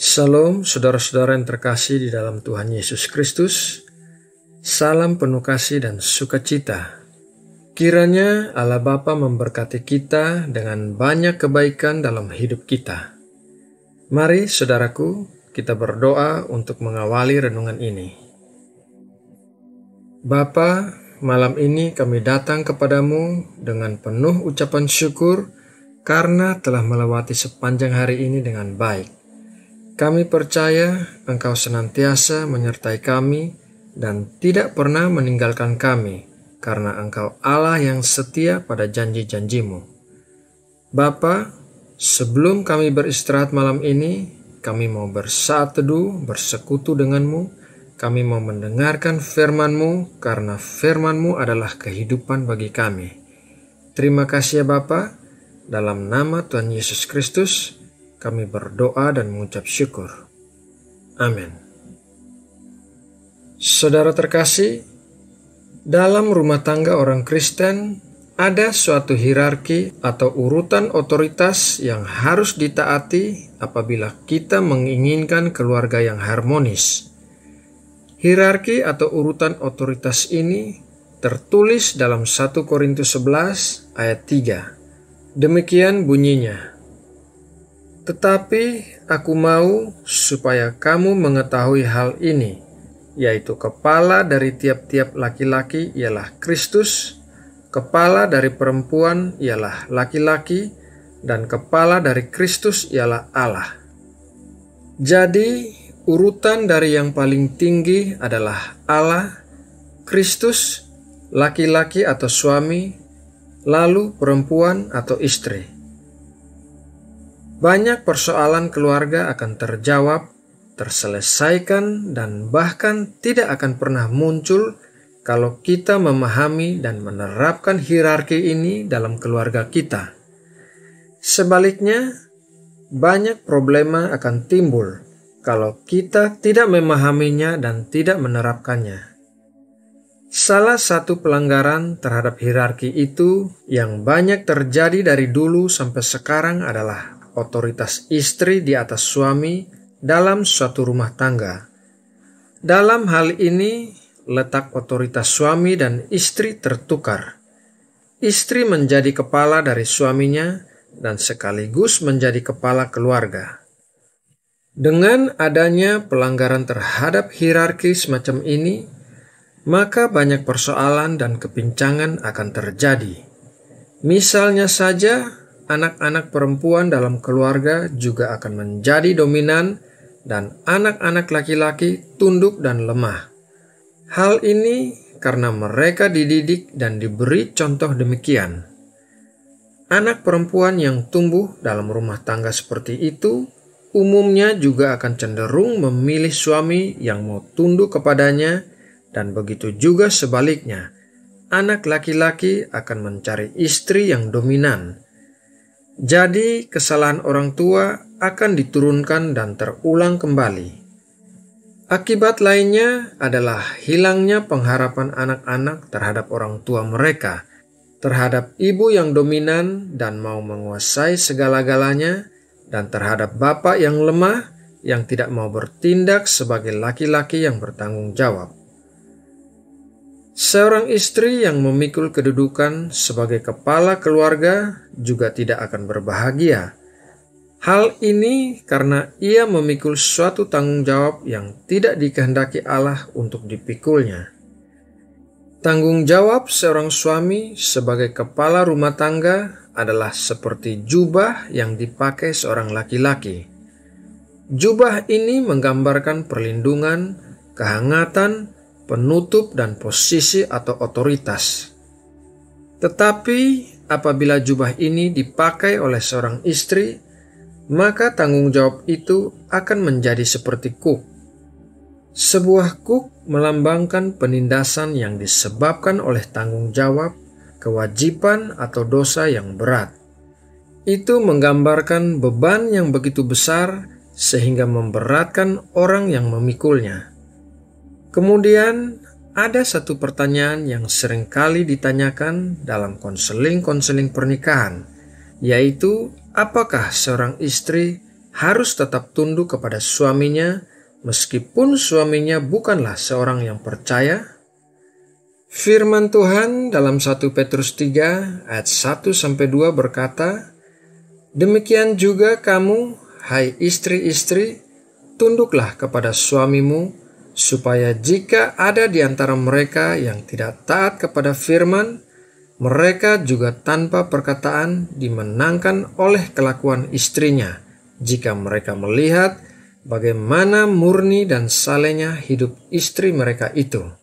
Shalom saudara-saudara yang terkasih di dalam Tuhan Yesus Kristus. Salam penuh kasih dan sukacita. Kiranya Allah Bapa memberkati kita dengan banyak kebaikan dalam hidup kita. Mari saudaraku, kita berdoa untuk mengawali renungan ini. Bapa, malam ini kami datang kepadamu dengan penuh ucapan syukur karena telah melewati sepanjang hari ini dengan baik. Kami percaya Engkau senantiasa menyertai kami dan tidak pernah meninggalkan kami, karena Engkau Allah yang setia pada janji-janji-Mu. Bapa, sebelum kami beristirahat malam ini, kami mau bersaat teduh, bersekutu denganmu. Kami mau mendengarkan firman-Mu, karena firman-Mu adalah kehidupan bagi kami. Terima kasih ya Bapa, dalam nama Tuhan Yesus Kristus, kami berdoa dan mengucap syukur. Amin. Saudara terkasih, dalam rumah tangga orang Kristen ada suatu hierarki atau urutan otoritas yang harus ditaati apabila kita menginginkan keluarga yang harmonis. Hierarki atau urutan otoritas ini tertulis dalam 1 Korintus 11 ayat 3. Demikian bunyinya. Tetapi aku mau supaya kamu mengetahui hal ini, yaitu kepala dari tiap-tiap laki-laki ialah Kristus, kepala dari perempuan ialah laki-laki, dan kepala dari Kristus ialah Allah. Jadi, urutan dari yang paling tinggi adalah Allah, Kristus, laki-laki atau suami, lalu perempuan atau istri. Banyak persoalan keluarga akan terjawab, terselesaikan, dan bahkan tidak akan pernah muncul kalau kita memahami dan menerapkan hierarki ini dalam keluarga kita. Sebaliknya, banyak problema akan timbul kalau kita tidak memahaminya dan tidak menerapkannya. Salah satu pelanggaran terhadap hierarki itu yang banyak terjadi dari dulu sampai sekarang adalah otoritas istri di atas suami dalam suatu rumah tangga. Dalam hal ini, letak otoritas suami dan istri tertukar. Istri menjadi kepala dari suaminya dan sekaligus menjadi kepala keluarga. Dengan adanya pelanggaran terhadap hierarki semacam ini, maka banyak persoalan dan kepincangan akan terjadi. Misalnya saja, anak-anak perempuan dalam keluarga juga akan menjadi dominan dan anak-anak laki-laki tunduk dan lemah. Hal ini karena mereka dididik dan diberi contoh demikian. Anak perempuan yang tumbuh dalam rumah tangga seperti itu umumnya juga akan cenderung memilih suami yang mau tunduk kepadanya, dan begitu juga sebaliknya. Anak laki-laki akan mencari istri yang dominan. Jadi, kesalahan orang tua akan diturunkan dan terulang kembali. Akibat lainnya adalah hilangnya pengharapan anak-anak terhadap orang tua mereka, terhadap ibu yang dominan dan mau menguasai segala-galanya, dan terhadap bapak yang lemah yang tidak mau bertindak sebagai laki-laki yang bertanggung jawab. Seorang istri yang memikul kedudukan sebagai kepala keluarga juga tidak akan berbahagia. Hal ini karena ia memikul suatu tanggung jawab yang tidak dikehendaki Allah untuk dipikulnya. Tanggung jawab seorang suami sebagai kepala rumah tangga adalah seperti jubah yang dipakai seorang laki-laki. Jubah ini menggambarkan perlindungan, kehangatan, penutup, dan posisi atau otoritas. Tetapi apabila jubah ini dipakai oleh seorang istri, maka tanggung jawab itu akan menjadi seperti kuk. Sebuah kuk melambangkan penindasan yang disebabkan oleh tanggung jawab, kewajiban, atau dosa yang berat. Itu menggambarkan beban yang begitu besar sehingga memberatkan orang yang memikulnya. Kemudian ada satu pertanyaan yang seringkali ditanyakan dalam konseling pernikahan, yaitu apakah seorang istri harus tetap tunduk kepada suaminya, meskipun suaminya bukanlah seorang yang percaya? Firman Tuhan dalam 1 Petrus 3 ayat 1-2 berkata, "Demikian juga kamu, hai istri-istri, tunduklah kepada suamimu, supaya jika ada di antara mereka yang tidak taat kepada firman, mereka juga tanpa perkataan dimenangkan oleh kelakuan istrinya, jika mereka melihat bagaimana murni dan salehnya hidup istri mereka itu."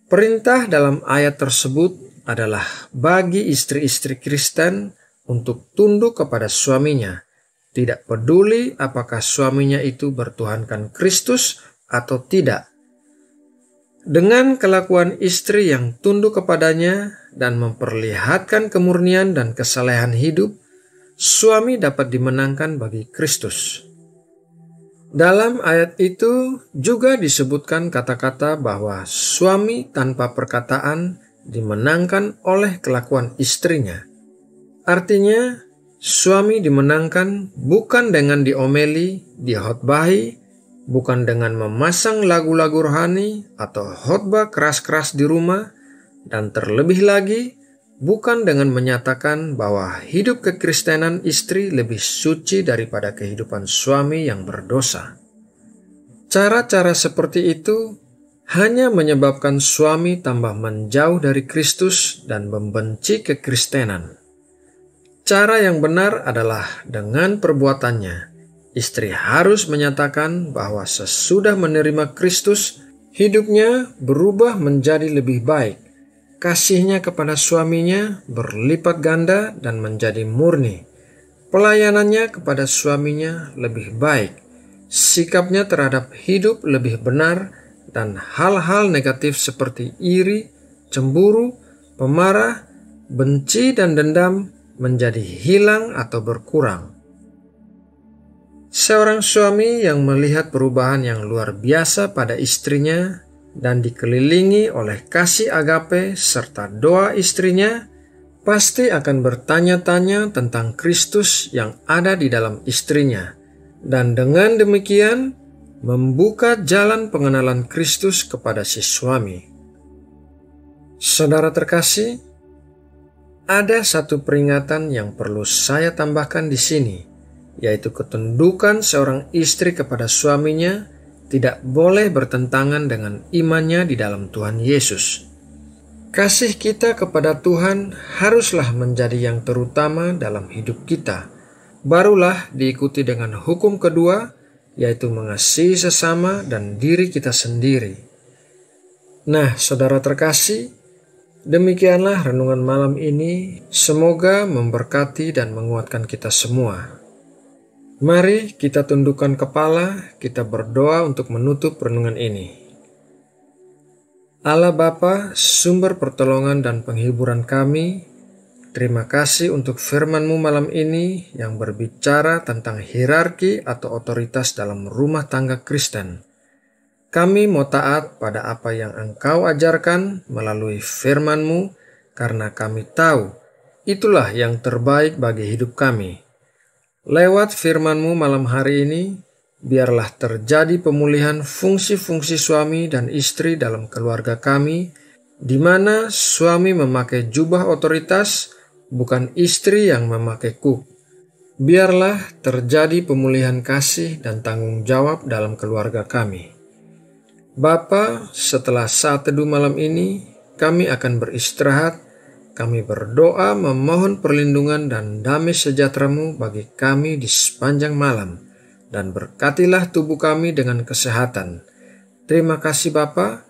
Perintah dalam ayat tersebut adalah bagi istri-istri Kristen untuk tunduk kepada suaminya, tidak peduli apakah suaminya itu bertuhankan Kristus atau tidak. Dengan kelakuan istri yang tunduk kepadanya dan memperlihatkan kemurnian dan kesalehan hidup, suami dapat dimenangkan bagi Kristus. Dalam ayat itu juga disebutkan kata-kata bahwa suami tanpa perkataan dimenangkan oleh kelakuan istrinya. Artinya, suami dimenangkan bukan dengan diomeli, dihotbahi, bukan dengan memasang lagu-lagu rohani atau khotbah keras-keras di rumah, dan terlebih lagi bukan dengan menyatakan bahwa hidup kekristenan istri lebih suci daripada kehidupan suami yang berdosa. Cara-cara seperti itu hanya menyebabkan suami tambah menjauh dari Kristus dan membenci kekristenan. Cara yang benar adalah dengan perbuatannya. Istri harus menyatakan bahwa sesudah menerima Kristus, hidupnya berubah menjadi lebih baik. Kasihnya kepada suaminya berlipat ganda dan menjadi murni. Pelayanannya kepada suaminya lebih baik. Sikapnya terhadap hidup lebih benar, dan hal-hal negatif seperti iri, cemburu, pemarah, benci, dan dendam menjadi hilang atau berkurang. Seorang suami yang melihat perubahan yang luar biasa pada istrinya dan dikelilingi oleh kasih agape serta doa istrinya, pasti akan bertanya-tanya tentang Kristus yang ada di dalam istrinya, dan dengan demikian membuka jalan pengenalan Kristus kepada si suami. Saudara terkasih, ada satu peringatan yang perlu saya tambahkan di sini, yaitu ketundukan seorang istri kepada suaminya tidak boleh bertentangan dengan imannya di dalam Tuhan Yesus. Kasih kita kepada Tuhan haruslah menjadi yang terutama dalam hidup kita. Barulah diikuti dengan hukum kedua, yaitu mengasihi sesama dan diri kita sendiri. Nah, saudara terkasih, demikianlah renungan malam ini. Semoga memberkati dan menguatkan kita semua. Mari kita tundukkan kepala, kita berdoa untuk menutup renungan ini. Allah Bapa, sumber pertolongan dan penghiburan kami, terima kasih untuk firman-Mu malam ini yang berbicara tentang hierarki atau otoritas dalam rumah tangga Kristen. Kami mau taat pada apa yang Engkau ajarkan melalui firman-Mu, karena kami tahu itulah yang terbaik bagi hidup kami. Lewat firman-Mu malam hari ini, biarlah terjadi pemulihan fungsi-fungsi suami dan istri dalam keluarga kami, di mana suami memakai jubah otoritas, bukan istri yang memakai kuk. Biarlah terjadi pemulihan kasih dan tanggung jawab dalam keluarga kami. Bapa, setelah saat teduh malam ini, kami akan beristirahat. Kami berdoa memohon perlindungan dan damai sejahtera-Mu bagi kami di sepanjang malam, dan berkatilah tubuh kami dengan kesehatan. Terima kasih Bapa.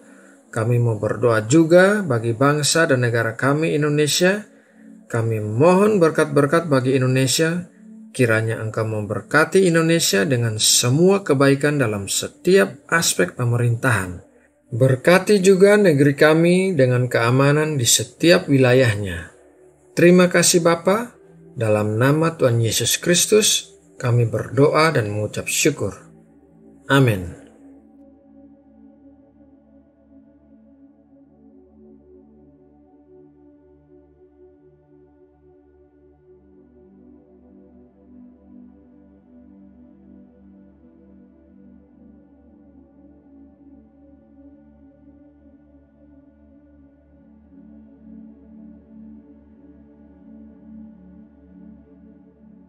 Kami mau berdoa juga bagi bangsa dan negara kami Indonesia. Kami mohon berkat-berkat bagi Indonesia. Kiranya Engkau memberkati Indonesia dengan semua kebaikan dalam setiap aspek pemerintahan. Berkati juga negeri kami dengan keamanan di setiap wilayahnya. Terima kasih Bapa. Dalam nama Tuhan Yesus Kristus, kami berdoa dan mengucap syukur. Amin.